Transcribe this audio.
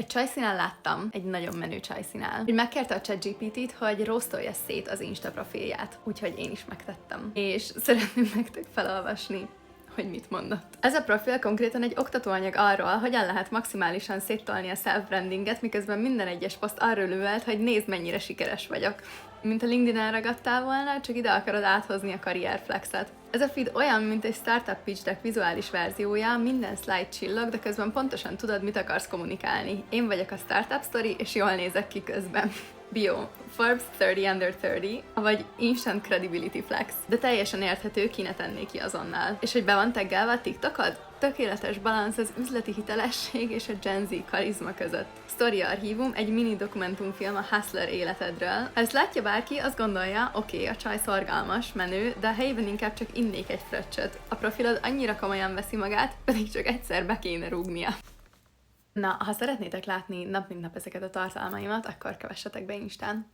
csajszínál láttam, egy nagyon menő csajszínál, hogy megkérte a ChatGPT-t, hogy roastolja szét az Insta profilját, úgyhogy én is megtettem. És szeretném nektek felolvasni, hogy mit mondott. Ez a profil konkrétan egy oktatóanyag arról, hogyan lehet maximálisan széttolni a self-brandinget, miközben minden egyes poszt arról ülhet, hogy nézd, mennyire sikeres vagyok. Mint a LinkedIn-en ragadtál volna, csak ide akarod áthozni a karrierflexet. Ez a feed olyan, mint egy startup pitch deck vizuális verziója, minden slide csillog, de közben pontosan tudod, mit akarsz kommunikálni. Én vagyok a startup story, és jól nézek ki közben. Bio. Forbes 30 under 30, vagy Instant Credibility Flex. De teljesen érthető, ki ne tenné ki azonnal. És hogy be van taggelve a TikTokod? Tökéletes balansz az üzleti hitelesség és a Gen Z karizma között. Story archívum, egy mini dokumentumfilm a Hustler életedről. Ha ezt látja bárki, azt gondolja, oké, a csaj szorgalmas, menő, de a helyben inkább csak innék egy fröccsöt. A profilod annyira komolyan veszi magát, pedig csak egyszer be kéne rúgnia. Na, ha szeretnétek látni nap mint nap ezeket a tartalmaimat, akkor kövessetek be Instán.